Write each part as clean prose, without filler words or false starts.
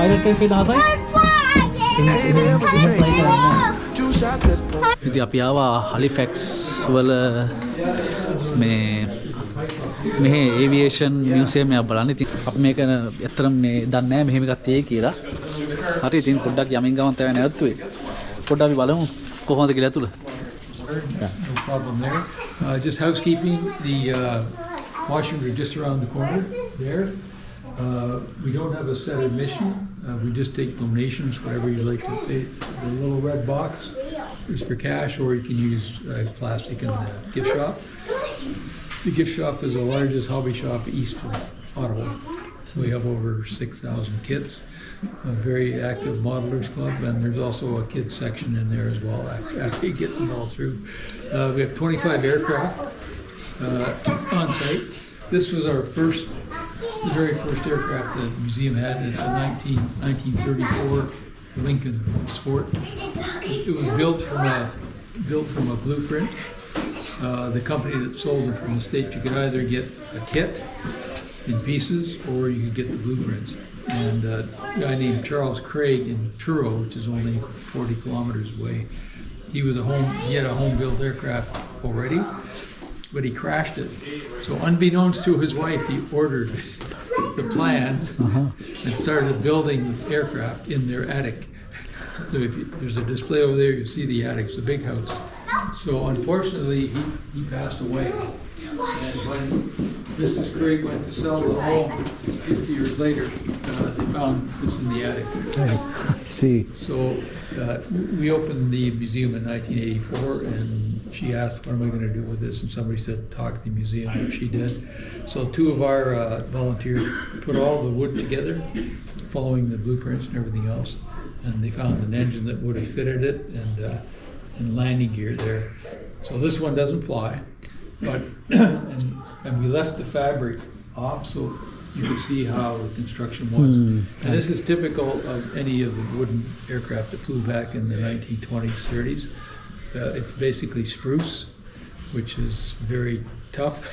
Pilot කෙනෙක් වෙන්න ආසයි. ඉතින් අපි ආවා හලිෆැක්ස් වල මේ ඒවියේෂන් මියුසියම් එක බලන්න. ඉතින් අපි මේක ඇත්තටම මේ දන්නේ නැහැ මෙහෙම එකක් තියෙයි කියලා. හරි ඉතින් පොඩ්ඩක් යමින් ගමන් තමයි නැවතුනේ. පොඩ්ඩක් අපි බලමු කොහොමද කියලා ඇතුළ. No problem there. Just housekeeping. The washrooms are just around the corner there. We don't have a set admission. We just take donations, whatever you like to pay. The little red box is for cash, or you can use plastic in the gift shop. The gift shop is the largest hobby shop east of Ottawa. So we have over 6,000 kits. A very active modelers club, and there's also a kids section in there as well after you get them all through. We have 25 aircraft on site. This was the very first aircraft the museum had. It's a 1934 Lincoln Sport. It was built from a blueprint. The company that sold it from the States, you could either get a kit in pieces or you could get the blueprints. And a guy named Charles Craig in Truro, which is only 40 kilometers away, he had a home-built aircraft already, but he crashed it. So unbeknownst to his wife, he ordered the plans and started building the aircraft in their attic. So there's a display over there, you see the attic, it's a big house. So unfortunately, he passed away. And when Mrs. Craig went to sell the home 50 years later, they found this in the attic. See. So we opened the museum in 1984, and she asked, what am I going to do with this? And somebody said, talk to the museum, and she did. So two of our volunteers put all the wood together, following the blueprints and everything else, and they found an engine that would have fitted it and landing gear there. So this one doesn't fly. But and we left the fabric off so you could see how the construction was. And this is typical of any of the wooden aircraft that flew back in the 1920s, 30s. It's basically spruce, which is very tough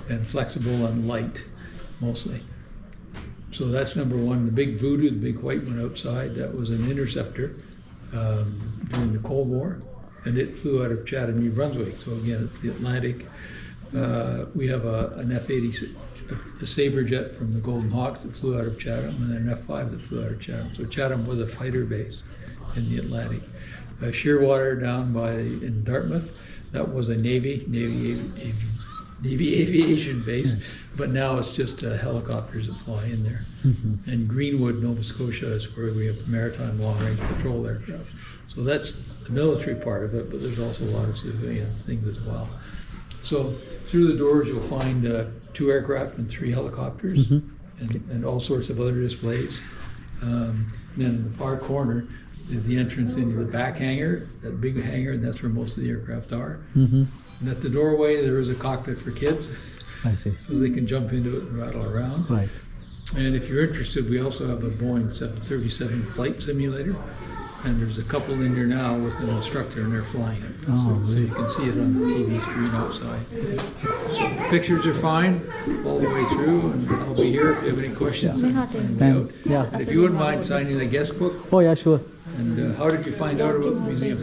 and flexible and light, mostly. So that's number one. The big Voodoo, the big white one outside, that was an interceptor during the Cold War. And it flew out of Chatham, New Brunswick. So again, it's the Atlantic. We have an F-86, a Sabre jet from the Golden Hawks that flew out of Chatham, and an F-5 that flew out of Chatham. So Chatham was a fighter base in the Atlantic. Shearwater down in Dartmouth, that was a Navy aviation base, but now it's just helicopters that fly in there. And Greenwood, Nova Scotia is where we have maritime long-range patrol aircraft. So that's the military part of it, but there's also a lot of civilian things as well. So through the doors you'll find 2 aircraft and 3 helicopters and all sorts of other displays. Then in the far corner is the entrance into the back hangar, that big hangar, and that's where most of the aircraft are. And at the doorway there is a cockpit for kids. I see. So they can jump into it and rattle around. Right. And if you're interested, we also have a Boeing 737 flight simulator. And there's a couple in there now with an instructor, and they're flying it. So you can see it on the TV screen outside. So pictures are fine all the way through, and I'll be here if you have any questions. Yeah. If you wouldn't mind signing the guest book. Oh yeah, sure. And how did you find out about the museum?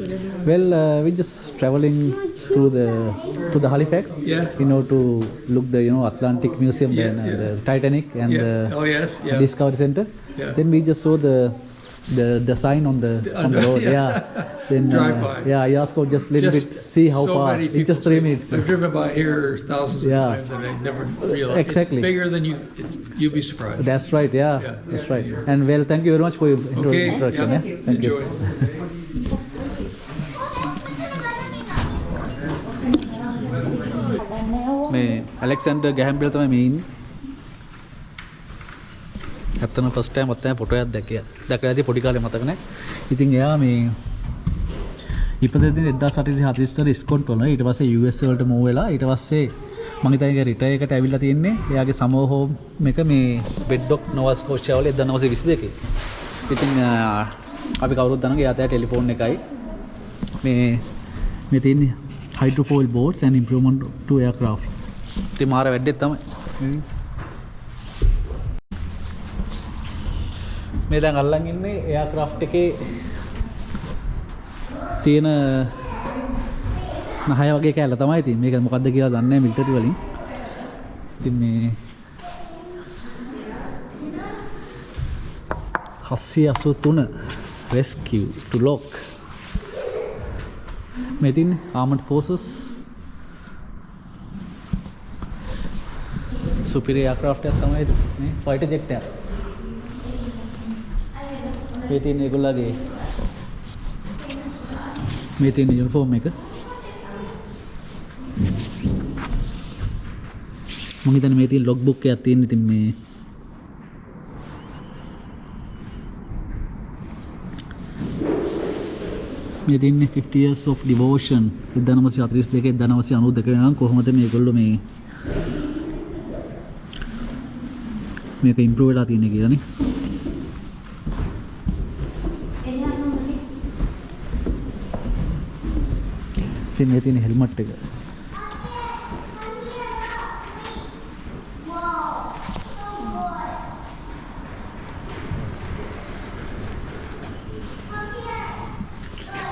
Well, we just traveling through the Halifax. Yeah. To look the Atlantic Museum and the Titanic and the Discovery Center. Yeah. Then we just saw the sign on the road. Then drive by. I asked for just a little bit, see how so far. Many It's just 3 minutes. I've driven by here thousands of times and I never realized. Exactly. It's bigger than you'd be surprised. That's right. That's right. And well, thank you very much for your introduction. Thank you. Enjoy. මේ Alexander ගැහැම් bell තමයි මේ ඉන්නේ. ඇත්තම first time ඔත්තම photo එකක් දැකලා ඇති පොඩි කාලේ මතක නැහැ. ඉතින් එයා මේ ඉපදෙද්දී 1843 ස්කොට් වල ඊට පස්සේ US වලට මූව් වෙලා ඊට පස්සේ මම හිතන්නේ රිටයර් එකට ඇවිල්ලා තියෙන්නේ. එයාගේ සමෝ හෝම් එක මේ බෙඩ්ඩොක් නොවා ස්කෝෂියා වල 1922. ඉතින් අපි කවුරුත් දන්නගේ එයා තේ ටෙලිෆෝන් එකයි මේ තියෙන්නේ hydrofoil boats and improvement to aircraft. ඉතින් මාර වැඩේ තමයි. මේ දැන් අල්ලන් ඉන්නේ එයාක්‍රාෆ්ට් එකේ තියෙන නහය වගේ කෑල්ල තමයි තියෙන්නේ. මේක මොකද්ද කියලා දන්නේ නැහැ මිලිටරි වලින්. ඉතින් මේ 783 rescue to lock. මේ තියෙන්නේ armed forces superior aircraft එකක් තමයි මේ fighter jet එක. මේ තියෙන ඒගොල්ලගේ මේ තියෙන යුනිෆෝම් එක. මම හිතන්නේ මේ තියෙන log book එකක් තියෙන. ඉතින් මේ තියෙන්නේ 50 years of devotion 1942 1992 වෙනකම් කොහොමද මේගොල්ලෝ මේක ඉම්ප්‍රූව් වෙලා තියෙන්නේ කියලා නේ. ඉතින් මේ තියෙන හෙල්මට් එක.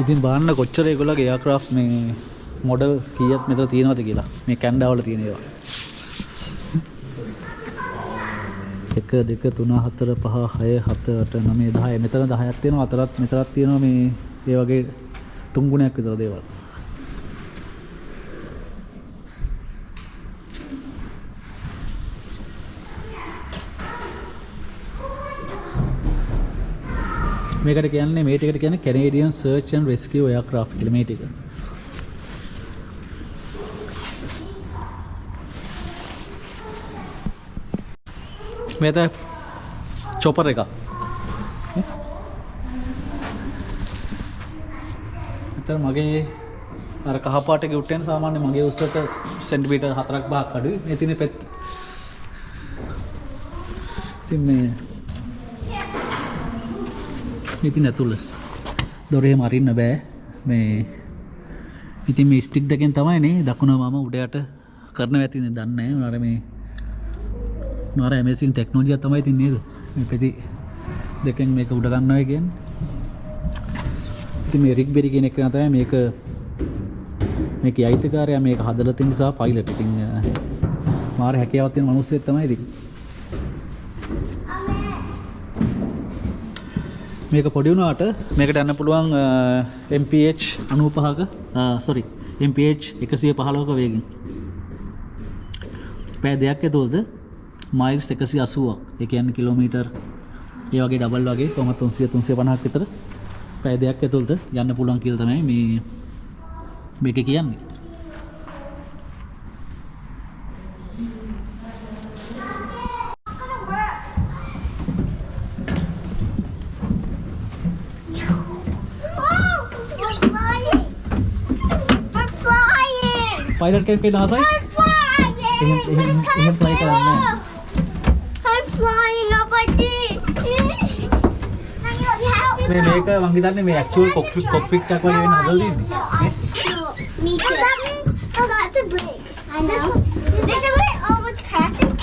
ඉතින් බලන්න කොච්චර ඒගොල්ලෝගේ එයාක්‍රාෆ්ට් මේ මොඩල් කීයක් මෙතන තියෙනවද කියලා. මේ කැනඩා වල තියෙන ඒවා. 1 2 3 4 5 6 7 8 9 10 මෙතන 10ක් තියෙනවා. අතරත් මෙතනත් තියෙනවා මේ ඒ වගේ 3 ගුණයක් විතර දේවල්. මේකට කියන්නේ මේ ටිකට කියන්නේ Canadian Search and Rescue Aircraft කියලා මේ ටික. මේ තමයි chopper එක. මෙතන මගේ අර කහ පාට ගිෆ්ට් එක සාමාන්‍ය මගේ උස්සට සෙන්ටිමීටර් 4ක් 5ක් අඩුයි. මේ තියෙන පෙත්. ඉතින් මේ ඉතින් ඇතුළ දොරේ මරින්න බෑ. මේ ඉතින් මේ ස්ටික් දෙකෙන් තමයි නේ දකුණ මම උඩ යට කරනවා ඇතිනේ දන්නේ නැහැ. උනාට මේ මාර ඇමේසින් ටෙක්නොලොජියක් තමයි තින් නේද? මේ පෙති දෙකෙන් මේක උඩ ගන්නවා කියන්නේ. ඉතින් මේ රික් බෙරි කියන එක තමයි මේකේ අයිතිකාරයා මේක හදලා තියෙන නිසා පයිලට්. ඉතින් මාර හැකියාවක් තියෙන මිනිස්සෙක් තමයි ඉතින්. මේක පොඩි වුණාට මේකට යන්න පුළුවන් MPH 95ක MPH 115ක වේගෙන්. පැය දෙකක් ඇතුළත මයිල්ස් 180ක්. ඒ කියන්නේ කිලෝමීටර් ඒ වගේ ඩබල් වගේ කොහොම 300 350ක් විතර පැය දෙකක් ඇතුළත යන්න පුළුවන් කියලා තමයි මේක කියන්නේ. पायलट के नाम है फ्लाई करना है. I'm flying up a मैं මේක මං හිතන්නේ මේ ඇක්චුවල් කොක්පිට් එකක් වගේ වෙන හදලා තියෙන්නේ. Me too. Oh, that's a break. I know. Is it way over to cracking?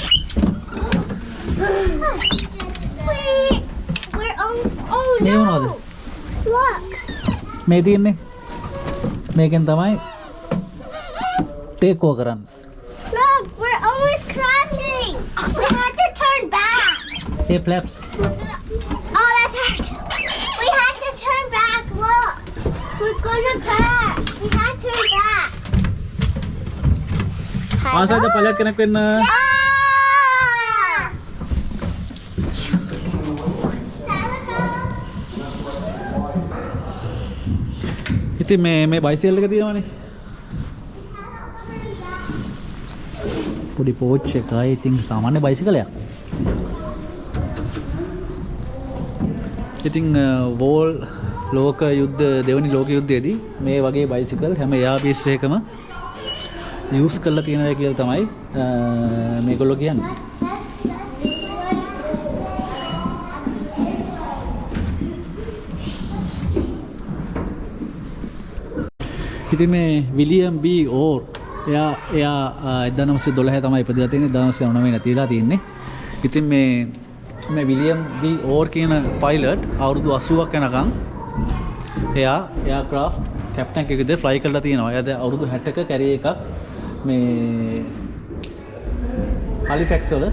We're on. Oh no. Look. මේ තියෙන්නේ මේකෙන් තමයි take over කරන්න. Look, we're almost crashing. We had to turn back. Hey flaps. Oh, that's hard. We had to turn back. Look, we're gonna crash. We had to turn back. ආසයිද pilot කෙනෙක් වෙන්න. ඉතින් මේ bicycle එක තියෙනවනේ. පොඩි පෝච් එකයි. ඉතින් සාමාන්‍ය බයිසිකලයක්. ඉතින් වෝල් ලෝක යුද්ධ දෙවනි ලෝක යුද්ධයේදී මේ වගේ බයිසිකල් හැම එයාබේස් එකම යූස් කරලා තියෙනවා කියලා තමයි මේගොල්ලෝ කියන්නේ. ඉතින් මේ විලියම් බී ඕර් එයා 1912 තමයි ඉපදලා තියෙන්නේ. 1909 නැතිලා තියෙන්නේ. ඉතින් මේ මේ විලියම් B ඕර් කියන පයිලට් අවුරුදු 80ක් යනකම් එයා එයාක්‍රාෆ්ට් කැප්ටන් එකක විදිහට ෆ්ලයි කරලා තියෙනවා. එයා දැන් අවුරුදු 60ක කැරිය එකක් මේ හලිෆැක්ස් වල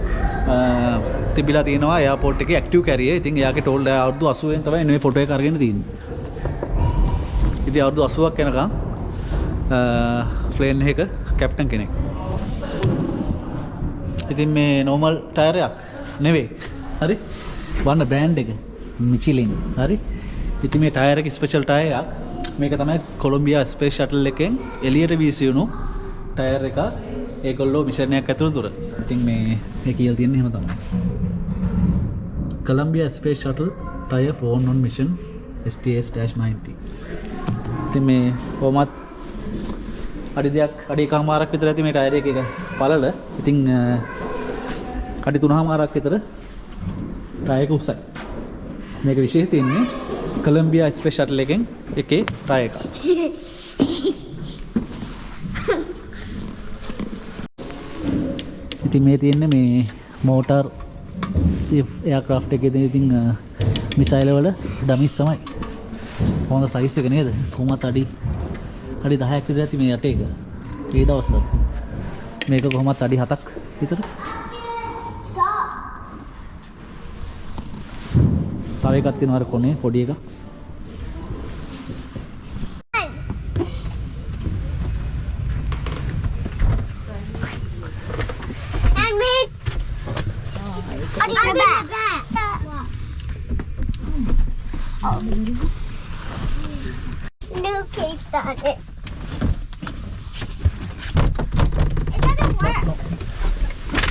තිබිලා තියෙනවා එයාපෝට් එකේ ඇක්ටිව් කැරිය. ඉතින් එයාගේ ටෝල් අවුරුදු 80 තමයි මේ ෆොටෝ එක අරගෙන තියෙන්නේ. ඉතින් අවුරුදු 80ක් යනකම් ප්ලේන් එක කැප්ටන් කෙනෙක්. ඉතින් මේ නෝමල් ටයර් එකක් නෙවෙයි. හරි? වන්න බ්‍රෑන්ඩ් එක මිචිලින්. හරි? ඉතින් මේ ටයර් එක ස්පෙෂල් ටයර් එකක්. මේක තමයි කොලොම්බියා ස්පේස් ෂටල් එකෙන් එළියට වීසියුණු ටයර් එකක්. ඒගොල්ලෝ මිෂන් එකක් ඇතුළත දුර. ඉතින් මේ කියලා තියෙන්නේ එහෙම තමයි. Columbia Space Shuttle tire flown on mission STS-90. ඉතින් මේ කොහොමත් අඩි එකමාරක් විතර ඇති මේ ටයර් එක පළල. ඉතින් අඩි 3මාරක් විතර ටයර් එක උසයි. මේක විශේෂ තියෙන්නේ Columbia Space Shuttle එකෙන් එකේ ටයර් එක. ඉතින් මේ තියෙන්නේ මේ මෝටර් එයාක්‍රාෆ්ට් එකේ ඉතින් මිසයිල් වල ඩමිස් තමයි. හොඳ සයිස් එක නේද? කොහොමත් අඩි 10ක් විතර ඇති මේ යට එක. ඒ දවස්වල. මේක කොහොමත් අඩි 7ක් විතර. තව එකක් තියෙනවා අර කොනේ පොඩි එකක්. New case on it. It doesn't work.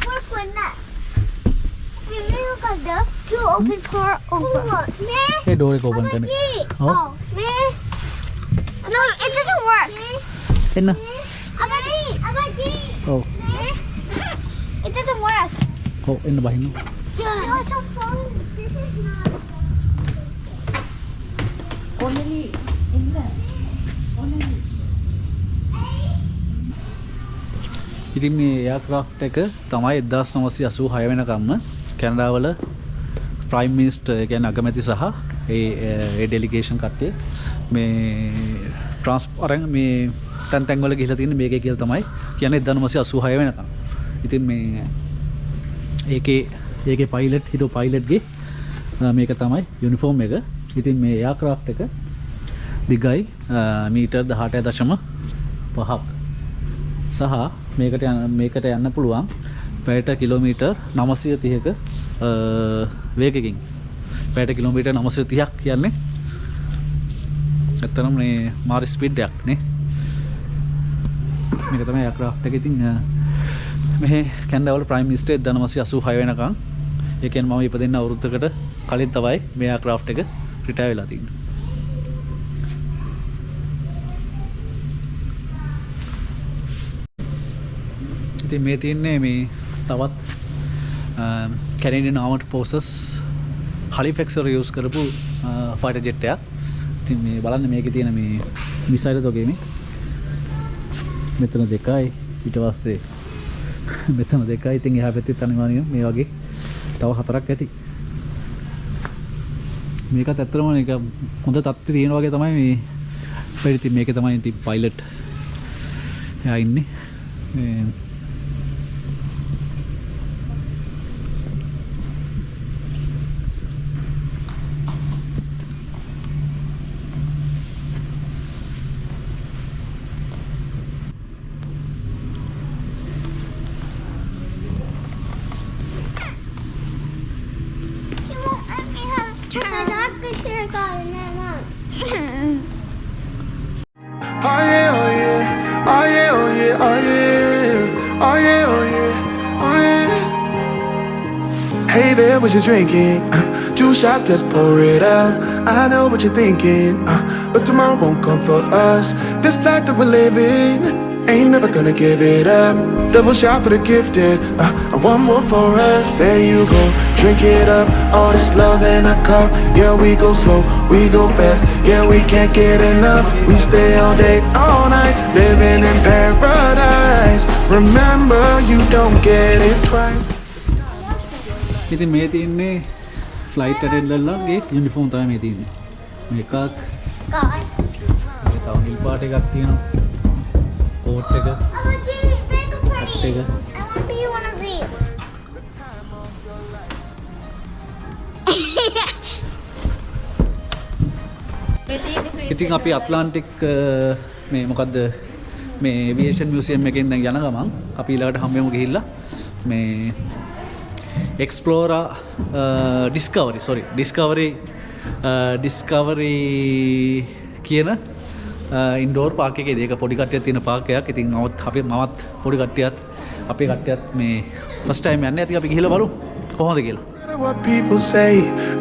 Work with that. We really got the to open car over. A door එක ඕපන් කරන්න. Oh, man. No, it doesn't work. එන්න. Abadi. ඔව්. It doesn't work. ඔව් එන්න බහින්න. Yeah. It was so fun. This is not. ඉතින් මේ aircraft එක තමයි 1986 වෙනකම්ම කැනඩාවල ප්‍රයිම් මිනිස්ටර් කියන්නේ අගමැති සහ ඒ ඩෙලිගේෂන් කට්ටිය මේ ට්‍රාන්ස්පරන් මේ තැන් වල ගිහිලා තියෙන මේකේ කියලා තමයි කියන්නේ 1986 වෙනකම්. ඉතින් මේ ඒකේ පයිලට් හිටු පයිලට්ගේ මේක තමයි යුනිෆෝම් එක. ඉතින් මේ එයාක්‍රාෆ්ට් එක දිගයි මීටර් 18.5ක් සහ මේකට යන්න පුළුවන් පැයට කිලෝමීටර් 930ක වේගකින්. පැයට කිලෝමීටර් 930ක් කියන්නේ ඇත්තටම මේ මාර ස්පීඩ් එකක් නේ. මේක තමයි එයාක්‍රාෆ්ට් එක. ඉතින් මෙහි කැනඩාවල ප්‍රයිම් මිනිස්ටර් 1986 වෙනකම් ඒ කියන්නේ මම ඉපදෙන්න අවුරුද්දකට කලින් තමයි මේ එයාක්‍රාෆ්ට් එක රිටයර් වෙලා තියෙන්නේ. ඉතින් මේ තියන්නේ මේ තවත් කැනඩියන් ආමඩ් ෆෝසස් හලිෆැක්ස් වල යූස් කරපු ෆයිටර් ජෙට් එකක්. ඉතින් මේ බලන්න මේකේ තියෙන මේ මිසයිල් තෝගේ මේ මෙතන දෙකයි ඊට පස්සේ මෙතන දෙකයි. ඉතින් එහා පැත්තේ අනිවාර්යයෙන් මේ වගේ තව 4ක් ඇති. මේකත් ඇත්තටම එක හොඳ තත්ත්වයේ තියෙන වගේ තමයි මේ පෙරිති. මේකේ තමයි ඉතින් පයිලට් එයා ඉන්නේ. මේ Hey there, what you drinking? 2 shots, let's pour it out. I know what you're thinking, but tomorrow won't come for us. This life that we're living, ain't never gonna give it up. Double shot for the gifted, and one more for us. There you go, drink it up. All this love in a cup. Yeah, we go slow, we go fast. Yeah, we can't get enough. We stay all day, all night, living in paradise. Remember, you don't get it twice. ඉතින් මේ තියෙන්නේ flight ඇටෙන්ඩන්ට්ලාගේ uniform තමයි මේ තියෙන්නේ. මේකත් Guys. තව නිල් පාට එකක් තියෙනවා. කෝට් එක, Oh, Genie, make a hat pretty. එක. I want to be one of these. ඉතින් අපි ඇට්ලාන්ටික් මේ මොකද්ද මේ ඒවියේෂන් මියුසියම් එකෙන් දැන් යන ගමන් අපි ඊළඟට හම්බෙමු ගිහිල්ලා මේ එක්ස්ප්ලෝරා ඩිස්කවරි කියන ඉන්ඩෝර් පාක් එකේ ඒක පොඩි කට්ටියක් තියෙන පාක් එකක්. ඉතින් මමත් පොඩි කට්ටියත් අපේ කට්ටියත් මේ ෆස්ට් ටයිම් යන්නේ. ඉතින් අපි ගිහිල්ලා බලමු කොහොමද කියලා. No matter what people say,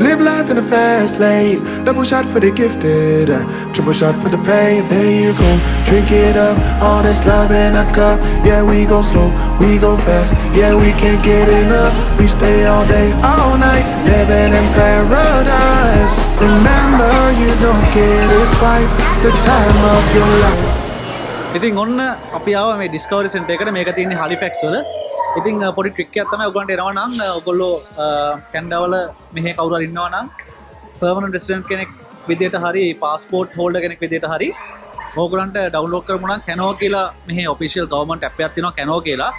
live life in a fast lane. Double shot for the gifted, triple shot for the pain. There you go, drink it up. All this love in a cup. Yeah, we go slow, we go fast. Yeah, we can't get enough. We stay all day, all night, living in paradise. Remember, you don't get it twice. The time of your life. ඉතින් ඔන්න අපි ආවා මේ discovery centre එකට. මේක තියෙන්නේ හැලිෆැක්ස් වල. ඉතින් පොඩි ට්‍රික් එකක් තමයි ඔයගොල්ලන්ට එනවා නම් ඔයගොල්ලෝ කැනඩා වල මෙහෙ කවුරු හරි ඉන්නවා නම් පර්මනන්ට් රෙසිඩන්ට් කෙනෙක් විදියට හරි පාස්පෝර්ට් හෝල්ඩර් කෙනෙක් විදියට හරි ඕගොල්ලන්ට ඩවුන්ලෝඩ් කරමු නම් කැනෝ කියලා මෙහෙ ඔෆිෂියල් ගවර්න්මන්ට් ඇප් එකක් තියෙනවා කැනෝ කියලා.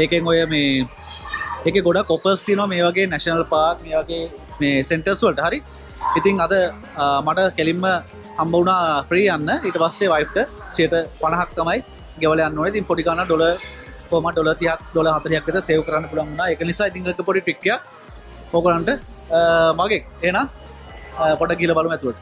ඒකෙන් ඔය මේ ඒකේ ගොඩක් ඔෆර්ස් තියෙනවා මේ වගේ නැෂනල් පාර්ක් මේ වගේ මේ සෙන්ටර්ස් වලට හරි. ඉතින් අද මට කෙලින්ම හම්බ වුණා ෆ්‍රී යන්න. ඊට පස්සේ වයිෆ්ට 50ක් තමයි ගෙවල යන්න ඕනේ. ඉතින් පොඩි ගාණක් ඩොලර් කොහමද ඩොලර් 30ක් ඩොලර් 40ක් විතර සේව් කරන්න පුළුවන් වුණා. ඒක නිසා ඉතින් ඒක පොඩි ට්‍රික් එකක් ඕගොල්ලන්ට මගේ. එහෙනම් පොඩ්ඩක් ගිහලා බලමු ඇතුළට.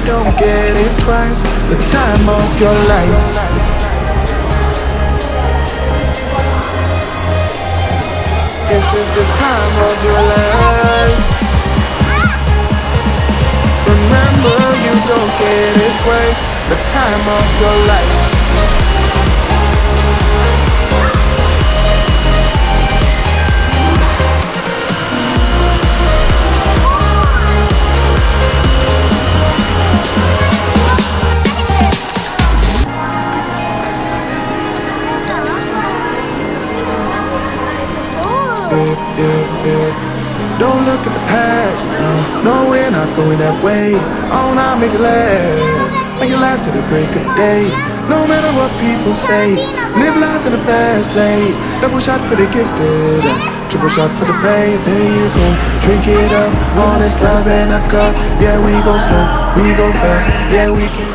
Don't get it twice, the time of your life. This is the time of your life. Remember, you don't get it twice, the time of your life. Don't look at the past, no, we're not going that way. Oh, now make it last till the break of day. No matter what people say, live life in a fast lane. Double shot for the gifted, triple shot for the pain. There you go, drink it up, all this love in a cup. Yeah, we go slow, we go fast, yeah, we can.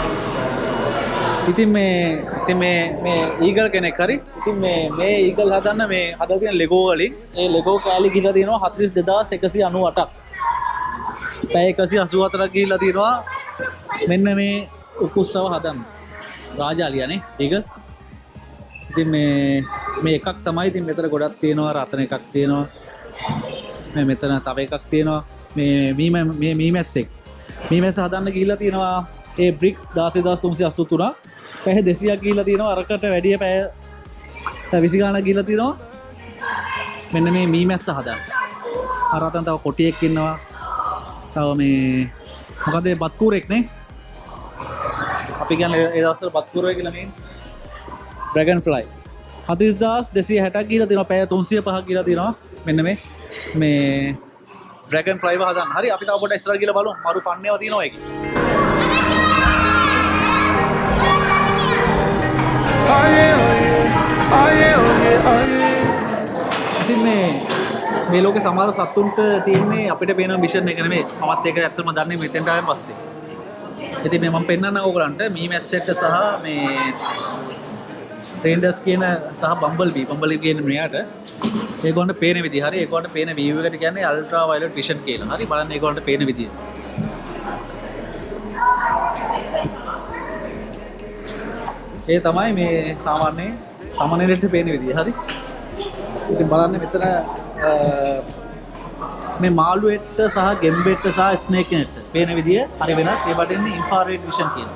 ඉතින් මේ eagle කෙනෙක් හරි. ඉතින් මේ eagle හදන්න මේ හදලා තියෙන ලෙගෝ වලින් ඒ ලෙගෝ කෑලි ගිහලා තියෙනවා 42198ක්. පැය 184ක් ගිහලා තියෙනවා මෙන්න මේ උකුස්සව හදන්න. රාජාලියානේ ඊගල්. ඉතින් මේ එකක් තමයි. ඉතින් මෙතන ගොඩක් තියෙනවා. රතන එකක් තියෙනවා. මේ මෙතන තව එකක් තියෙනවා. මේ මීමැස්සෙක්. මීමැස්ස හදන්න ගිහලා තියෙනවා ඒ බ්‍රික්ස් 16383 පැය 200ක් ගිහිල්ලා තියෙනවා. අරකට වැඩිය පැය 20 ගාණක් ගිහිල්ලා තියෙනවා මෙන්න මේ මීමැස්ස හදන්න. අර අතන තව කොටියෙක් ඉන්නවා. තව මේ මොකද මේ බත්කූරෙක් නේ? අපි කියන්නේ ඒ දවස්වල බත්කූරේ කියලා මේ ඩ්‍රැගන් ෆ්ලයි. 40260ක් ගිහලා තියෙනවා. පැය 305ක් ගිහලා තියෙනවා. මෙන්න මේ ඩ්‍රැගන් ෆ්ලයිව හදන්න. හරි අපි තව පොඩ්ඩක් ඉස්සරහට ගිහලා බලමු. මරු පන්නේවා තියෙනවා ඒකේ. Oh yeah, oh yeah, oh yeah, oh yeah, oh yeah. ඉතින් මේ ලෝකේ සමහර සතුන්ට තියෙන්නේ අපිට පේන විෂන් එක නෙමෙයි. මමත් ඒක ඇත්තටම දන්නේ මෙතෙන්ට ආවෙන් පස්සේ. ඉතින් මම පෙන්නන්න ඕගලන්ට මී මැස්සෙක්ට සහ මේ රේන්ඩර්ස් කියන සහ බම්බල් කියන මෙයාට ඒගොල්ලන්ට පේන විදිහ. හරි ඒගොල්ලන්ට පේන වීව් එකට කියන්නේ අල්ට්‍රා වයලට් විෂන් කියලා. හරි බලන්න ඒගොල්ලන්ට පේන විදිහ. ඒ තමයි මේ සාමාන්‍යයට පේන විදිහ. හරි. ඉතින් බලන්න මෙතන මේ මාළුවෙක්ට සහ ගෙම්බෙක්ට සහ ස්නේක් කෙනෙක්ට පේන විදිය හරි වෙනස්. ඒ බඩ එන්නේ ඉන්ෆ්‍රාරෙඩ් විෂන් කියන.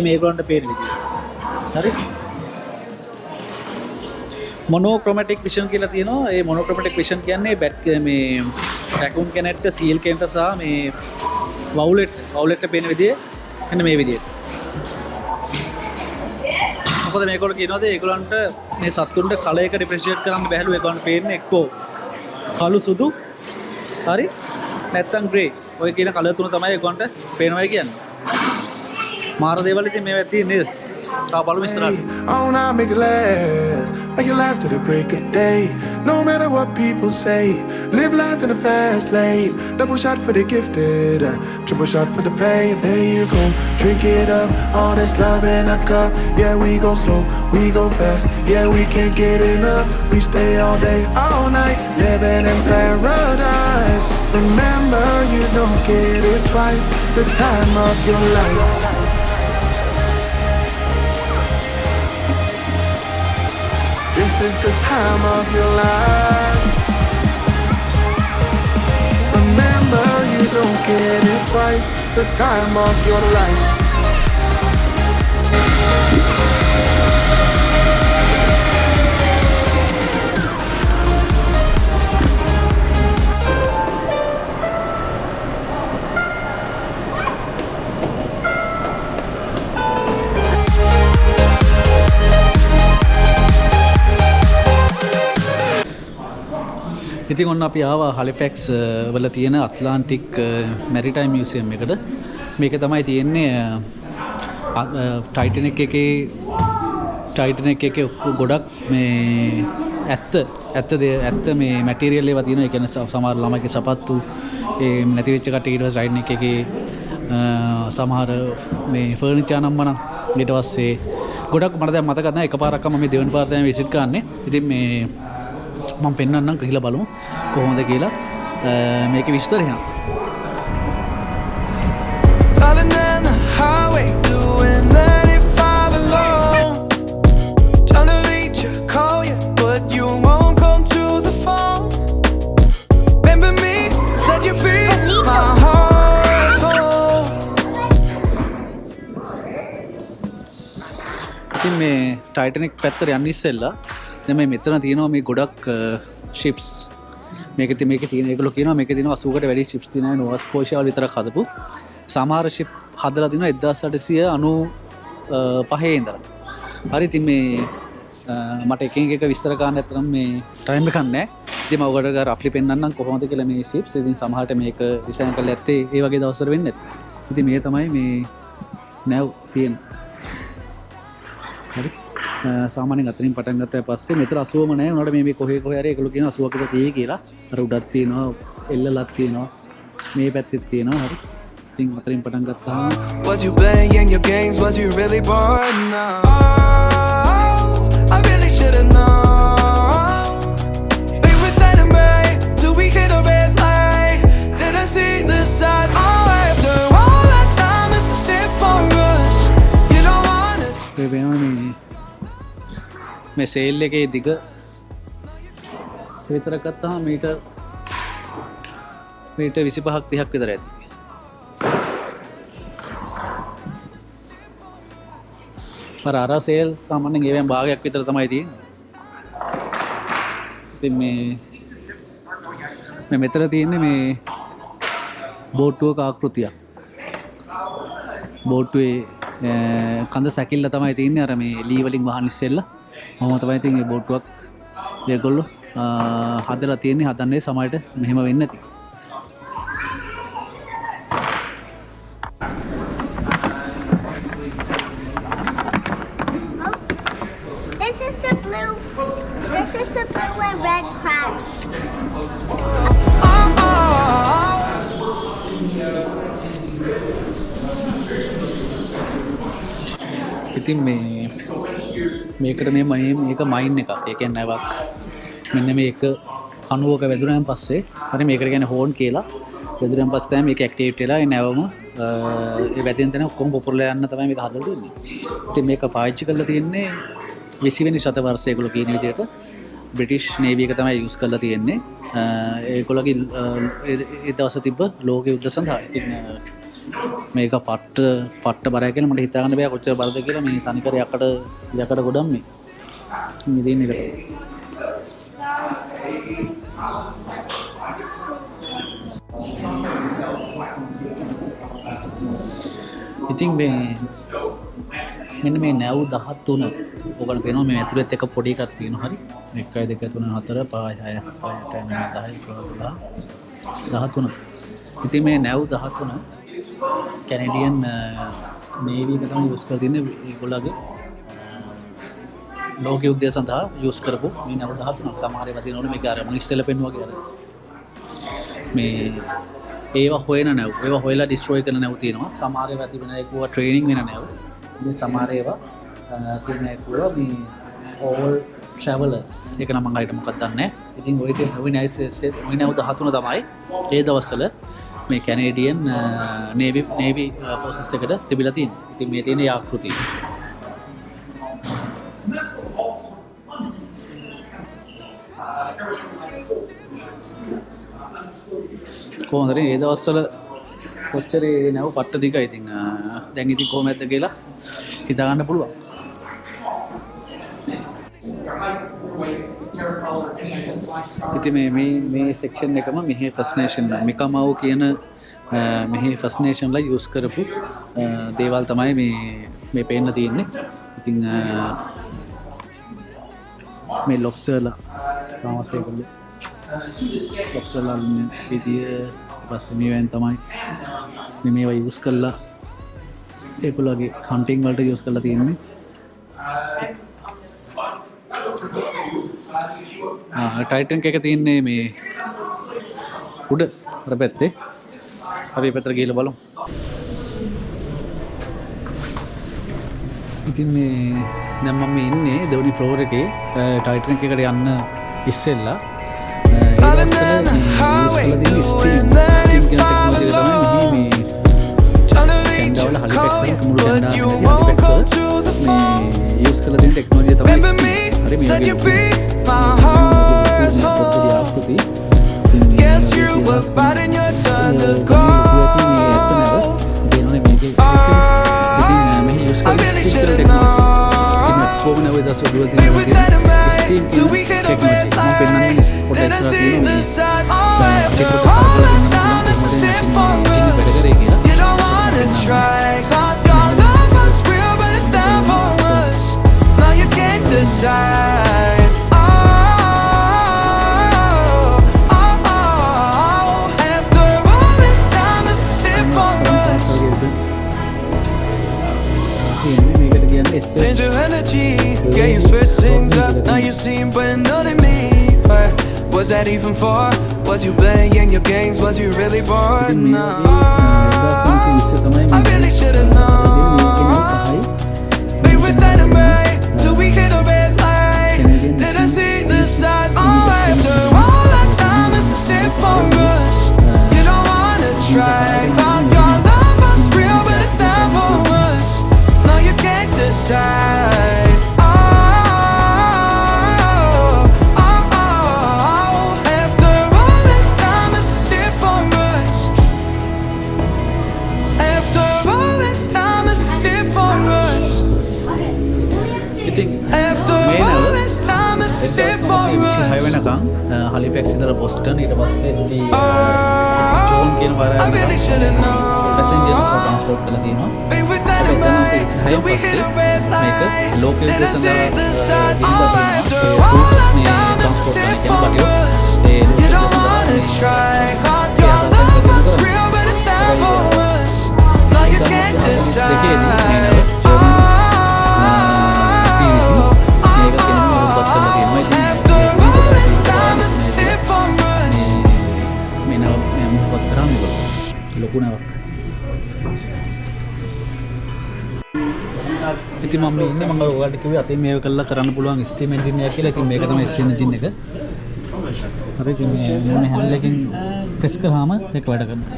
මේගොල්ලන්ට පේන විදිය. හරි. මොනෝක්‍රොමැටික් විෂන් කියලා තියෙනවා. ඒ මොනෝක්‍රොමැටික් විෂන් කියන්නේ මේ රැකුන් කෙනෙක්ට සීල් කෙනෙක්ට සහ මේ වවුලෙට්ට පේන විදිය මෙන්න මේ විදියට. මොකද මේගොල්ලෝ කියනවාද ඒගොල්ලන්ට මේ සත්තුන්ට කලයක රිප්‍රෙසෙන්ට් කරන්න බැහැලු. ඒගොල්ලන්ට පේන්නේ එක්කෝ කළු සුදු හරි නැත්තම් ග්‍රේ. ඔය කියන කලර් තුන තමයි ඒගොල්ලන්ට පේනවා කියන්නේ. මාර දේවල් ඉතින් මේවා තියෙන්නේ නේද? තා බලමු ඉස්සරහට. Oh, now make it last, make it last to the break of day. No matter what people say, live life in a fast lane. Double shot for the gifted, triple shot for the pain. There you go, drink it up, all this love in a cup. Yeah, we go slow, we go fast. Yeah, we can't get enough. We stay all day, all night, living in paradise. Remember, you don't get it twice. The time of your life. This is the time of your life. Remember, you don't get it twice. The time of your life. ඉතින් ඔන්න අපි ආවා හලිෆැක්ස් වල තියෙන Atlantic maritime museum එකට. මේක තමයි තියෙන්නේ ටයිටැනික් එකේ ගොඩක් මේ ඇත්ත මේ මැටීරියල් ඒවා තියෙනවා. ඒ කියන්නේ සමහර ළමයිගේ සපත්තු ඒ නැති වෙච්ච කට්ටිය ඊට පස්සේ ටයිටැනික් එකේ සමහර මේ ෆර්නිචර් නම්මන ඊට පස්සේ ගොඩක් මට දැන් මතක නැහැ. එකපාරක්ම මම දෙවෙනි පාර තමයි විසිට් කරන්නේ. ඉතින් මේ මම පෙන්නන්නම් කියලා බලමු කොහොමද කියලා මේකේ විස්තර එහෙනම්. Darling down the highway, doing 95 alone. Trying to reach you, call you, but you won't come to the phone. Remember me, said you'd be my heart's home. ඉතින් මේ ටයිටැනික් පැත්තට යන්න ඉස්සෙල්ලා දැන් මේ මෙතන තියෙනවා මේ ගොඩක් ෂිප්ස්. මේකේ තියෙන ඒගොල්ලෝ කියනවා මේකේ තියෙනවා 80කට වැඩි ෂිප්ස් තියෙනවා නෝවා ස්කෝෂියා වල විතරක් හදපු. සමහර ෂිප් හදලා තියෙනවා 1895 ඉඳලා. හරි ඉතින් මේ මට එකින් එක විස්තර කරන්න ඇත්තනම් මේ ටයිම් එකක් නැහැ. ඉතින් මම ඔයගොල්ලෝ රෆ්ලි පෙන්නන්නම් කොහොමද කියලා මේ ෂිප්ස්. ඉතින් සමහරට මේක ඩිසයින් කරලා ඇත්තේ ඒ වගේ දවස්වල වෙන්නේ නැත්. ඉතින් මේ තමයි මේ නැව් තියෙන. හරි සාමාන්‍යයෙන් අතනින් පටන් ගත්තා පස්සේ මෙතන 80ම නැහැ. උනාට මේ කොහේ හරි ඒගොල්ලෝ කියනවා 80ක විතර තියෙයි කියලා. අර උඩක් තියෙනවා, එල්ලලක් තියෙනවා, මේ පැත්තෙත් තියෙනවා. හරි. ඉතින් අතනින් පටන් ගත්තාම Was you playing your games? Was you really bored? No. I really should've known. We were then and babe till we hit a red light. Didn't see the signs. Oh, after all that time, this is it for us. You don't want it. මේ sale එකේ දිග විතර ගත්තාම metre 25ක් 30ක් විතර ඇති. අර sale සාමාන්‍යයෙන් ඒවෙන් භාගයක් විතර තමයි තියෙන්නේ. ඉතින් මේ මෙතන තියෙන්නේ මේ බෝට්ටුවක ආකෘතියක්. බෝට්ටුවේ කඳ සැකිල්ල තමයි තියෙන්නේ අර මේ ලී වලින් වහන් ඉස්සෙල්ලා. මම තමයි ඉතින් මේ බෝට්ටුවක් ඒගොල්ලෝ හදලා තියෙන්නේ. හදන්නේ සමහරට මෙහෙම වෙන්නේ නැති. This is the blue and red crash. ඉතින් මේකට මේක මයින් එකක්. ඒ කියන්නේ නැවක්. මෙන්න මේක කණුවක වැදුනන් පස්සේ හරි මේකට කියන්නේ හෝන් කියලා. වැදුනන් පස්සේ තමයි මේක ඇක්ටිවේට් වෙලා ඒ නැවම ඒ වැදෙන තැන ඔක්කොම පොපුරලා යන්න තමයි මේක හදලා දෙන්නේ. ඉතින් මේක පාවිච්චි කරලා තියෙන්නේ 20 වෙනි ශතවර්ෂයේ ඒගොල්ලෝ කියන විදිහට බ්‍රිටිෂ් නේවි එක තමයි යූස් කරලා තියෙන්නේ. ඒගොල්ලෝගේ ඒ දවස් තිබ්බ ලෝක යුද්ධ සඳහා. ඉතින් මේක පට්ට බරයි කියලා මට හිතා ගන්න බෑ කොච්චර බරද කියලා. මේ තනිකර යකට ගොඩක් මේ තියෙන එක. ඉතින් මෙන්න මේ නැව් 13 ඔයගොල්ලෝ පේනවා මේ ඇතුළෙත් එක පොඩි එකක් තියෙනවා. හරි 1 2 3 4 5 6 7 8 9 10 11 13. ඉතින් මේ නැව් 13 කැනඩියන් නේවි එක තමයි යූස් කරලා තින්නේ. ඒගොල්ලෝගේ ලෝක යුද්ධය සඳහා යූස් කරපු මේ නැව් 13 සමහර ඒවා තියෙනවනේ මේක අර මම ඉස්සෙල්ලා පෙන්නුවා කියලා. මේ ඒවා හොයන නැව් ඒවා හොයලා ඩිස්ට්‍රොයි කරන නැව් තියෙනවා. සමහර ඒවා තිබෙන ඒකුවා ට්‍රේනින් වෙන නැව්. මේ සමහර ඒවා තියෙන ඒකුවා මේ ඕල් ට්‍රැවලර් ඒක නම් මම හරියට මොකක්ද දන්නේ නැහැ. ඉතින් ওই තියෙන ওই නැව් 13 තමයි ඒ දවස්වල මේ කැනේඩියන් නේවි ෆෝසස් එකට තිබිලා තියෙන්නේ. ඉතින් මේ තියෙන ආකෘතිය. කොහොමද මේ දවස්වල කොච්චර නැව පට්ට දිගයි. ඉතින් දැන් ඉතින් කොහොමද කියලා හිතා ගන්න පුළුවන්. ඉතින් මේ සෙක්ෂන් එකම මෙහි ෆස්ට් නේෂන් මිකමාව් කියන මෙහි ෆස්ට් නේෂන්ලා යූස් කරපු දේවල් තමයි මේ පේන්න තියෙන්නේ. ඉතින් මේ ලොබ්ස්ටර්ලා තාමත් ඒගොල්ලෝ ලොබ්ස්ටර්ලා විදිය පස්සේ මේවෙන් තමයි මේවා යූස් කරලා ඒගොල්ලෝගේ හන්ටිං වලට යූස් කරලා තියෙන්නේ. ටයිටන් එක තියෙන්නේ මේ උඩ අර පැත්තේ. අපි පැත්තට ගිහලා බලමු. ඉතින් දැන් මම ඉන්නේ දෙවෙනි ෆ්ලෝර් එකේ ටයිටන් එකට යන්න ඉස්සෙල්ලා යූස් කරලා තියෙන ටෙක්නොලොජිය තමයි Guess you were biting your tongue to go. I really should've known. Be with that man till we hit a red light. Then I see the signs. Oh, after all that time, this was it for us. You don't wanna try. God, your love was real, but it's down for us. Now you can't decide. Change your energy, yeah, you switch things up. Now you seem brand new to me. But was that even for? Was you playing your games? Was you really bored? No, I really should've known. Be with that man till we hit a red light. Did I see the signs? Oh, after all that time, this is it for us. You don't wanna try. Found your love was real, but it's not for us. Now you can't decide. After all this time, this was it for us. හලිෆැක්ස් ඉඳලා Boston ඊට පස්සේ John කියන I වරාය really should've known. Passengers transport කරලා තියෙනවා. Be with dynamite till we hit a red light. Then I see the sign. Oh, after all that time, this is it for us. You don't wanna try. God, your love was real, but it's not for us. No, you can't decide. Oh, after all this time, this is it for us. මේ නව මේ මොකක්ද කරන්නේ ලොකු නවක්. ඉතින් මම ඉන්නේ මම ඔයාලට කිව්වේ අතින් මේක කළා කරන්න පුළුවන් ස්ටීම් එන්ජින් එකක් කියලා. ඉතින් මේක තමයි ස්ටීම් එන්ජින් එක. හරි ඉතින් මේ හැන්ඩල් එකෙන් ප්‍රෙස් කරාම ඒක වැඩ කරනවා.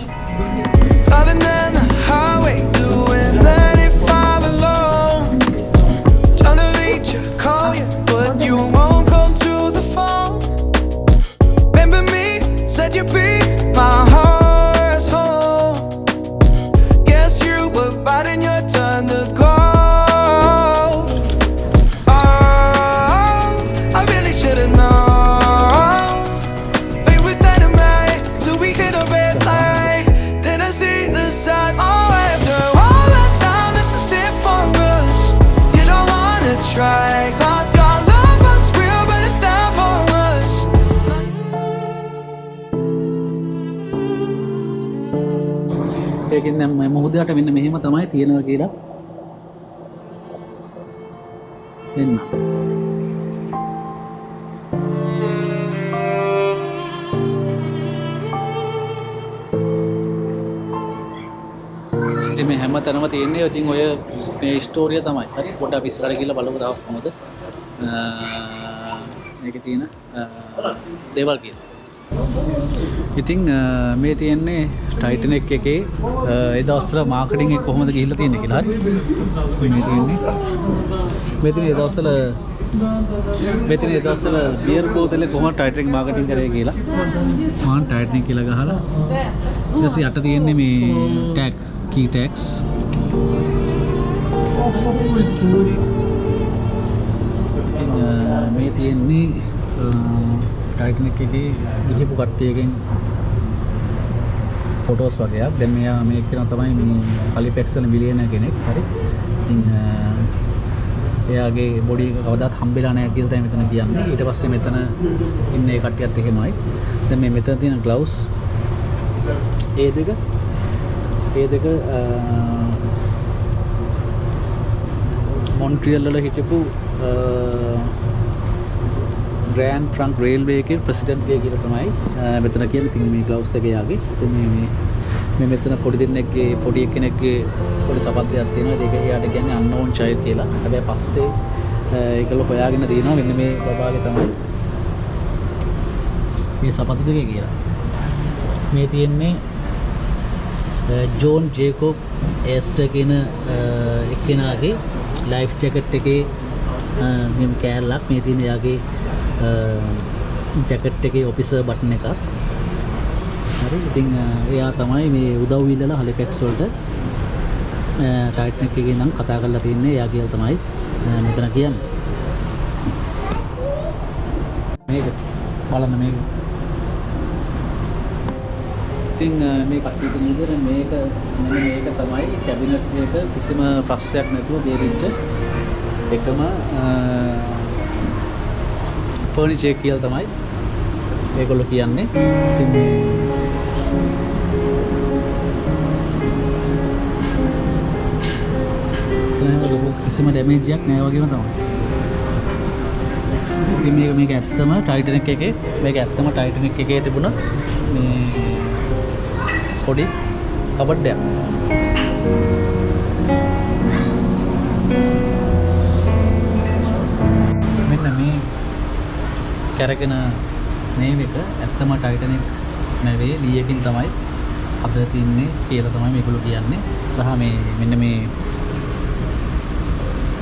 Driving down the highway, doing 95 alone. Trying to reach you, call you, but you won't come to the phone. Remember me, said you'd be my heart's home. Guess you were biding your turn to go. Oh, I really should've known. Be with dynamite till we hit a red light. Then I see the signs. Oh, after all that time, this is it for us. You don't wanna try. God, your love was real, but it's not for us. ඒකෙන් දැන් මේ මොහොතට මෙන්න මෙහෙම තමයි තියෙනවා කියලා එන්න. ඉතින් මේ හැම තැනම තියෙන්නේ ඉතින් ඔය මේ ස්ටෝරිය තමයි. හරි පොඩ්ඩක් අපි ඉස්සරහට ගිහලා බලමු තව කොහොමද මේකේ තියෙන දේවල් කියලා. ඉතින් මේ තියෙන්නේ ටයිටැනික් එකේ ඒ දවස්වල මාකටිං එක කොහොමද ගිහිල්ලා තියෙන්නේ කියලා. හරි මේ තියෙන්නේ මේ තියෙන ඒ දවස්වල බියර් බෝතලේ කොහොමද ටයිටැනික් මාකටිං කරේ කියලා. මම ටයිටැනික් කියලා ගහලා ඊට පස්සේ යට තියෙන්නේ මේ ටැග් key tags. ඉතින් මේ තියෙන්නේ ටයිටැනික් එකේ ගිහපු කට්ටියකින් ෆොටෝස් වගේක්. දැන් මෙයා මේක කරන තමයි මේ හලිෆැක්ස් වල මිලියනර් කෙනෙක්. හරි. ඉතින් එයාගේ බොඩි එක කවදාත් හම්බෙලා නැහැ කියලා තමයි මෙතන කියන්නේ. ඊට පස්සේ මෙතන ඉන්න ඒ කට්ටියත් එහෙමයි. දැන් මේ මෙතන තියෙන ග්ලව්ස් ඒ දෙක මොන්ට්‍රියල් වල හිටපු ග්‍රෑන්ඩ් ට්‍රන්ක් රේල්වේ එකේ ප්‍රෙසිඩන්ට්ගේ කියලා තමයි මෙතන කියන්නේ. ඉතින් මේ ග්ලව්ස් දෙක යාගේ. ඉතින් මේ මෙතන පොඩි දෙන්නෙක්ගේ පොඩි එක්කෙනෙක්ගේ පොඩි සපත්තියක් තියෙනවා. ඒක එයාට කියන්නේ unknown child කියලා. හැබැයි පස්සේ ඒකල හොයාගෙන දිනවා මෙන්න මේ බබාගේ තමයි මේ සපත්ති දෙකේ කියලා. මේ තියෙන්නේ ජෝන් ජේකොබ් ඒස්ටර් කියන එක්කෙනාගේ ලයිෆ් ජැකට් එකේ මෙම් කෑල්ලක්. මේ තියෙන යාගේ ජැකට් එකේ ඔෆිසර් බටන් එකක්. හරි. ඉතින් එයා තමයි මේ උදව් ඉල්ලලා හලිෆැක්ස් වලට ටයිටැනික් එකේ නම් කතා කරලා තින්නේ. එයා කියලා තමයි මෙතන කියන්නේ. මේක බලන්න මේක. ඉතින් මේ කට්ටිය කියන විදිහට මේක මෙන්න මේක තමයි කැබිනට් එක කිසිම ප්‍රශ්නයක් නැතුව බේරිච්ච එකම ෆර්නිචර් කියලා තමයි මේගොල්ලෝ කියන්නේ. ඉතින් කිසිම ඩැමේජ් එකක් නැහැ වගේම තමයි. ඉතින් මේක ඇත්තම ටයිටැනික් එකේ තිබුණ මේ පොඩි කබඩ් එකක්. මෙන්න මේ කැරගෙන නේම් එක ඇත්තම ටයිටැනික් නෙවෙයි ලීයකින් තමයි හදලා තින්නේ කියලා තමයි මේගොල්ලෝ කියන්නේ. සහ මේ මෙන්න මේ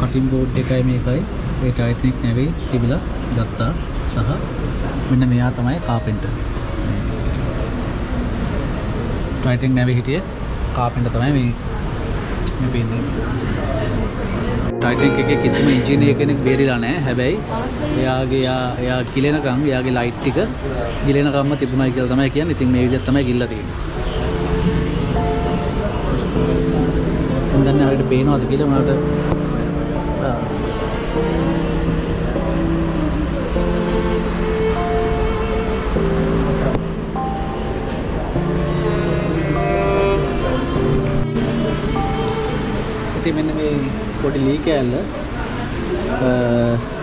කටින් බෝඩ් එකයි මේකයි ඒ ටයිටැනික් නෙවෙයි තිබිලා ගත්තා. සහ මෙන්න මෙයා තමයි කාපෙන්ටර්. ටයිටැනික් නෙවෙයි හිටියේ කාපෙන්ටර් තමයි මේ පේන්නේ. ටයිටැනික් එකේ කිසිම ඉංජිනේර කෙනෙක් බේරිලා නැහැ. හැබැයි එයා ගිලෙනකම් එයාගේ ලයිට් ටික ගිලෙනකම්ම තිබුණා කියලා තමයි කියන්නේ. ඉතින් මේ විදිහට තමයි ගිල්ලා තියෙන්නේ. දැන් අපිට පේනවාද කියලා උනාට ඉතින් මෙන්න මේ පොඩි ලී කෑල්ල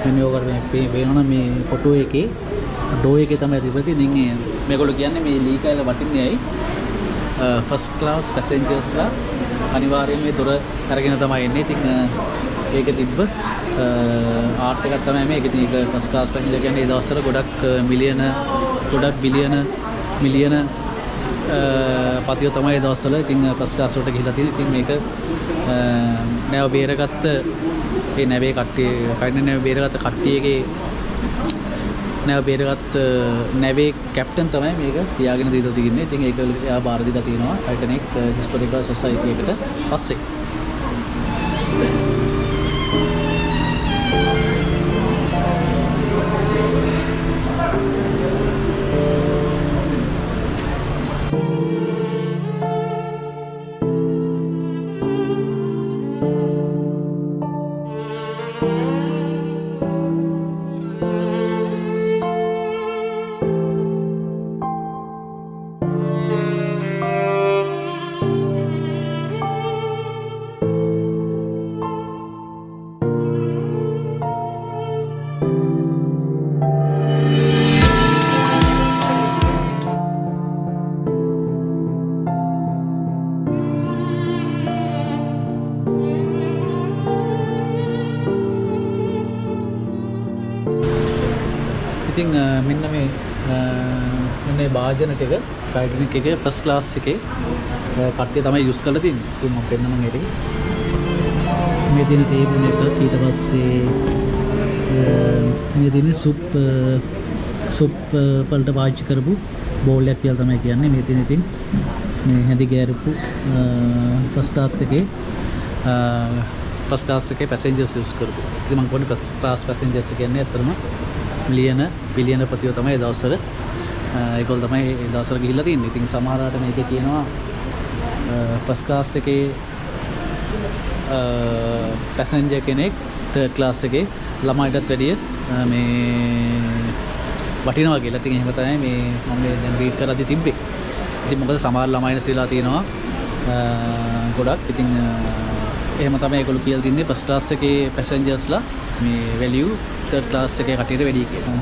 මෙන්න ඕකට මේ පේනවා මේ ෆොටෝ එකේ ඩෝ එකේ තමයි තිබෙන්නේ. ඉතින් මේගොල්ලෝ කියන්නේ මේ ලී කෑල්ල වටින්නේ ඇයි? ෆස්ට් ක්ලාස් පැසෙන්ජර්ස්ලා අනිවාර්යයෙන් මේ දොර අරගෙන තමයි එන්නේ. ඉතින් ඒක තිබ්බ ආර්ට් එකක් තමයි මේක. ඉතින් ඒක ෆස්ට් ක්ලාස් පැසෙන්ජර් කියන්නේ ඒ දවස්වල ගොඩක් මිලියන පතියෝ තමයි ඒ දවස්වල ඉතින් ෆස්ට් ක්ලාස් වලට ගිහිලා තියෙන්නේ. ඉතින් මේක නැව බේරගත්ත ඒ නැවේ කට්ටිය කයින් නැව බේරගත්ත කට්ටියගේ නැව බේරගත්ත නැවේ කැප්ටන් තමයි මේක තියාගෙන දීලා තියෙන්නේ. ඉතින් ඒක එයා බාර දීලා තියෙනවා ටයිටැනික් හිස්ටොරිකල් සොසයිටි එකට පස්සේ. ඉතින් මෙන්න මේ භාජන ටික ටයිටැනික් එකේ ෆස්ට් ක්ලාස් එකේ කට්ටිය තමයි යූස් කරලා තින්නේ. ඉතින් මම පෙන්නනවා මේක. මේ තියෙන තේබුල් එක ඊට පස්සේ මේ තියෙන සුප් වලට පාවිච්චි කරපු බෝල් එකක් කියලා තමයි කියන්නේ. මේ තියෙන ඉතින් මේ හැඳි ගෑරපු ෆස්ට් ක්ලාස් එකේ පැසෙන්ජර්ස් යූස් කරපු. ඉතින් මම කියන්නේ ෆස්ට් ක්ලාස් පැසෙන්ජර්ස් කියන්නේ අතරම බිලියන පතියෝ තමයි දවස්වල ඒගොල්ලෝ තමයි ඒ දවස්වල ගිහිල්ලා තින්නේ. ඉතින් සමහරවිට මේකේ කියනවා ෆස්ට් ක්ලාස් එකේ පැසෙන්ජර් කෙනෙක් තර්ඩ් ක්ලාස් එකේ ළමයිටත් වැඩිය මේ වටිනවා කියලා. ඉතින් එහෙම තමයි මේ මම දැන් රීඩ් කරද්දි තිබ්බේ. ඉතින් මොකද සමහර ළමයින්ට තියලා තියෙනවා ගොඩක්. ඉතින් එහෙම තමයි ඒගොල්ලෝ කියලා තින්නේ ෆස්ට් ක්ලාස් එකේ පැසෙන්ජර්ස්ලා මේ වැලියු තර්ඩ් ක්ලාස් එකේ කටියට වැඩි කියලා.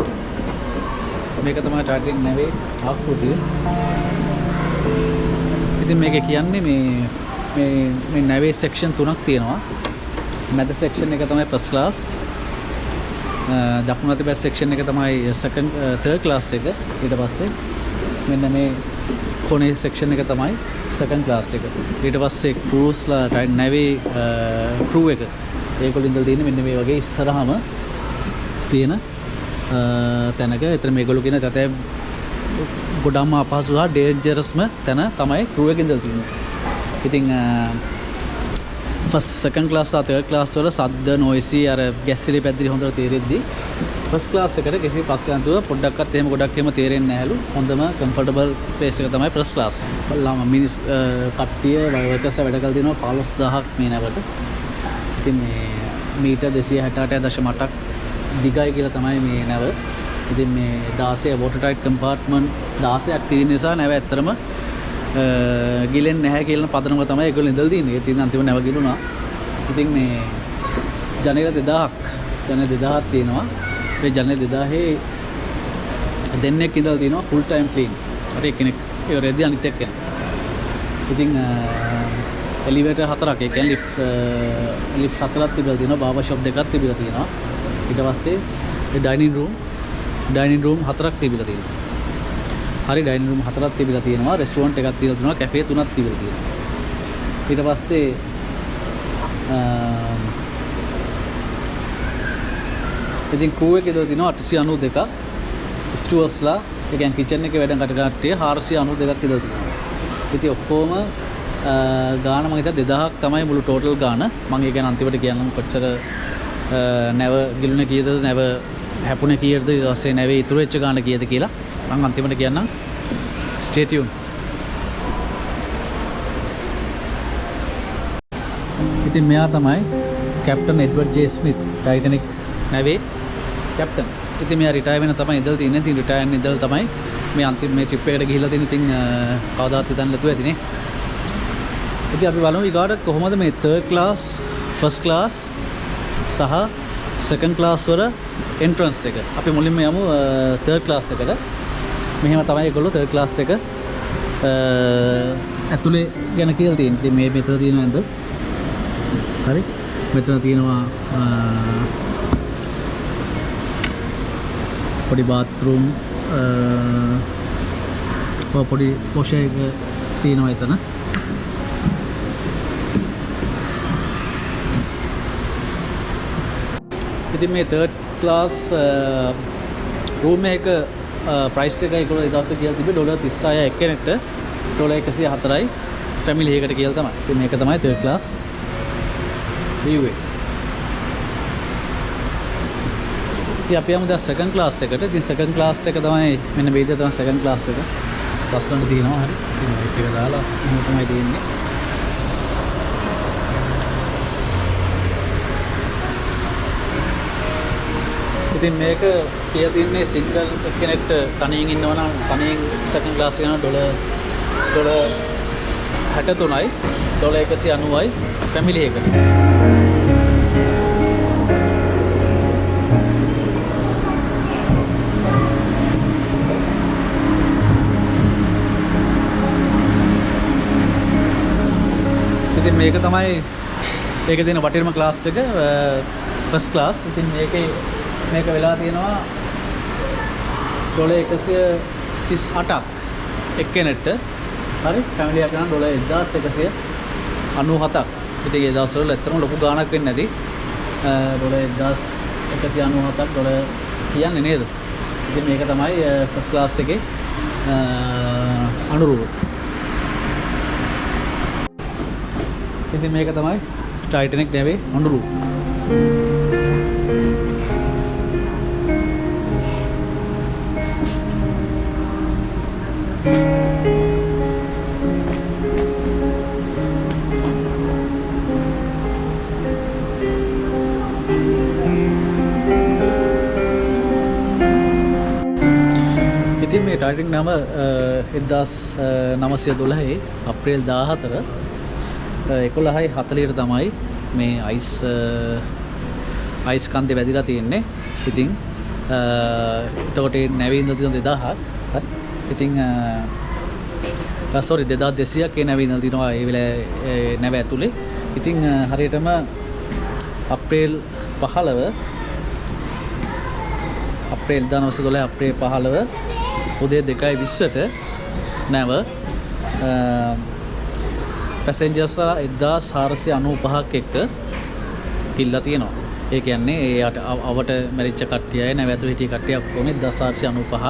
මේක තමයි ටයිටැනික් නැවේ ආකෘතිය. ඉතින් මේකේ කියන්නේ මේ නැවේ සෙක්ෂන් 3ක් තියෙනවා. මැද සෙක්ෂන් එක තමයි ෆස්ට් ක්ලාස්. දකුණු අත පැත්ත සෙක්ෂන් එක තමයි තර්ඩ් ක්ලාස් එක. ඊට පස්සේ මෙන්න මේ කොනේ සෙක්ෂන් එක තමයි සෙකන්ඩ් ක්ලාස් එක. ඊට පස්සේ ක්‍රූස්ලා නැවේ ක්‍රූ එක ඒගොල්ලෝ ඉඳලා තියෙන්නේ මෙන්න මේ වගේ ඉස්සරහම තියෙන තැනක. එතන මේගොල්ලෝ කියන තතේ ගොඩක්ම අපහසු සහ ඩේන්ජරස්ම තැන තමයි ක්‍රූ එකේ ඉඳලා තියෙන්නේ. ඉතින් ෆස්ට් සෙකන්ඩ් ක්ලාස් සහ තර්ඩ් ක්ලාස් වල සද්ද නොයිසි අර ගැස්සිලි පැද්දිලි හොඳට තේරෙද්දි ෆස්ට් ක්ලාස් එකට කිසි ප්‍රශ්නයක් නැතුව පොඩ්ඩක්වත් එහෙම ගොඩක් එහෙම තේරෙන්නේ නැහැලු. හොඳම කම්ෆර්ටබල් ප්ලේස් එක තමයි ෆස්ට් ක්ලාස්. මිනිස් කට්ටිය වර්කර්ස්ලා වැඩ කරලා තියෙනවා 15000ක් මේ නැවට. ඉතින් මේ මීටර් 268.8ක් දිගයි කියලා තමයි මේ නැව. ඉතින් මේ 16 වෝටර් ටයිට් කම්පාර්ට්මන්ට් 16ක් තියෙන නිසා නැව ඇත්තටම ගිලෙන්නේ නැහැ කියන පදනම තමයි ඒගොල්ලෝ ඉඳලා තියෙන්නේ. ඒ තියෙන අන්තිම නැව ගිලුණා. ඉතින් මේ ජනේල 2000ක් තියෙනවා. මේ ජනේල 2000 දෙන්නෙක් ඉඳලා තියෙනවා ෆුල් ටයිම් ක්ලීන්. අර එක්කෙනෙක් ඒ රෙදි අනිත් එක්කෙනා. ඉතින් එලිවේටර් 4ක් ඒ කියන්නේ ලිෆ්ට් 4ක් තිබිලා තියෙනවා. බාබර් ෂොප් 2ක් තිබිලා තියෙනවා. ඊට පස්සේ ඩයිනින් රූම් 4ක් තිබිලා තියෙනවා. හරි ඩයිනින් රූම් 4ක් තිබිලා තියෙනවා. රෙස්ටුරන්ට් එකක් තියලා තියෙනවා. කැෆේ 3ක් තිබිලා තියෙනවා. ඊට පස්සේ ඉතින් ක්‍රූ එකේ ඉඳලා තියෙනවා 892ක්. ස්ටුවර්ස්ලා ඒ කියන්නේ කිචන් එකේ වැඩ කට්ටිය 492ක් ඉඳලා තියෙනවා. ඉතින් ඔක්කොම ගාන මම හිතා 2000ක් තමයි මුළු ටෝටල් ගාන. මම ඒ ගැන අන්තිමට කියන්නම් කොච්චර නැව ගිලුනේ කීයද නැව හැපුණේ කීයද ඊට පස්සේ නැවේ ඉතුරු වෙච්ච ගාන කීයද කියලා මම අන්තිමට කියන්නම්. Stay tuned. ඉතින් මෙයා තමයි captain Edward J Smith Titanic නැවේ කැප්ටන්. ඉතින් මෙයා රිටයර් වෙන තමයි ඉඳලා තියෙන්නේ. ඉතින් රිටයර් වෙන ඉඳලා තමයි මේ අන්තිම මේ ට්‍රිප් එකට ගිහිල්ලා තියෙන්නේ. ඉතින් කවදාවත් හිතන්න නැතුව ඇතිනේ. ඉතින් අපි බලමු ඊගාට කොහොමද මේ 3rd class, 1st class සහ 2nd class වල entrance එක. අපි මුලින්ම යමු 3rd class එකට. මෙහෙම තමයි ඒගොල්ලෝ 3rd class එක ඇතුලේ ගැන කියලා තියෙන්නේ. ඉතින් මේ මෙතන තියෙනවා නේද? හරි. මෙතන තියෙනවා පොඩි bathroom පොඩි wash එක තියෙනවා එතන. ඉතින් මේ 3rd class room එක price එක ඒගොල්ලෝ ඒ දවස්වල කියලා තිබ්බේ $36 එක්කෙනෙක්ට $104යි family එකකට කියලා තමයි. ඉතින් මේක තමයි 3rd class view එක. ඉතින් අපි යමු දැන් 2nd class එකට. ඉතින් 2nd class එක තමයි මෙන්න මේ විදිහට තමයි 2nd class එක. ලස්සනට තියෙනවා හරි. ඉතින් ලයිට් එක දාලා එහෙම තමයි තියෙන්නේ. ඉතින් මේක කියලා තියන්නේ සිංගල් කෙනෙක්ට තනියෙන් ඉන්නවා නම් තනියෙන් 2nd class එක යන $63යි $190යි family එකට. ඉතින් මේක තමයි ඒකේ තියෙන වටිනම ක්ලාස් එක ෆස්ට් ක්ලාස්. ඉතින් මේක වෙලා තියෙනවා $138ක් එක්කෙනෙක්ට. හරි ෆැමිලි එකක් නම් $1197ක්. ඉතින් ඒ දවස්වල ඇත්තටම ලොකු ගාණක් වෙන්නේ නැති $1197ක් කියන්නේ නේද? ඉතින් මේක තමයි ෆස්ට් ක්ලාස් එකේ අනුරූප. ඉතින් මේක තමයි ටයිටැනික් නැවේ අනුරූප. ඉතින් මේ ටයිටැනික් නම 1912 අප්‍රේල් 14 11:40ට තමයි මේ අයිස් කන්දේ වැදිලා තියෙන්නේ. ඉතින් එතකොට නැවේ ඉඳලා තියෙන 2000ක්. හරි. ඉතින් sorry 2200ක් ඒ නැවේ ඉඳලා තිනවා ඒ වෙලාවේ නැව ඇතුලේ. ඉතින් හරියටම අප්‍රේල් 15 අප්‍රේල් 1912 අප්‍රේල් 15 උදේ 2:20ට නැව පැසෙන්ජර්ස් 1495ක් එක්ක කිල්ලා තියෙනවා. ඒ කියන්නේ ඒ අවට මැරිච්ච කට්ටිය අය නැව ඇතුලේ හිටිය කට්ටිය ඔක්කොම 1495ක්.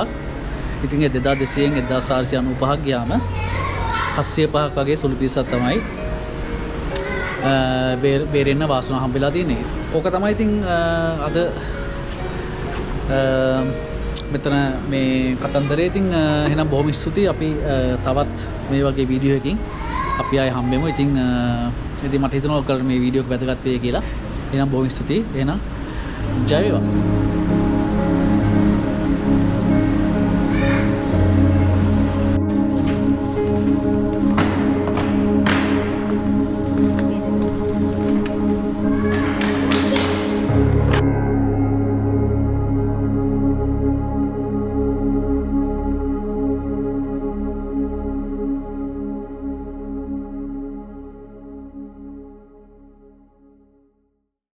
ඉතින් ඒ 2200න් 1495ක් ගියාම 705ක් වගේ සුළු පිරිසක් තමයි බේරෙන්න වාසනාව හම්බෙලා තියෙන්නේ. ඕක තමයි ඉතින් අද මෙතන මේ කතන්දරේ. ඉතින් එහෙනම් බොහොම ස්තුතියි. අපි තවත් මේ වගේ වීඩියෝ එකකින් අපි ආයෙ හම්බෙමු. ඉතින් මට හිතෙනවා ඔයාලට මේ වීඩියෝ එක වැදගත් වෙයි කියලා. එහෙනම් බොහොම ස්තුතියි. එහෙනම් ජය වේවා.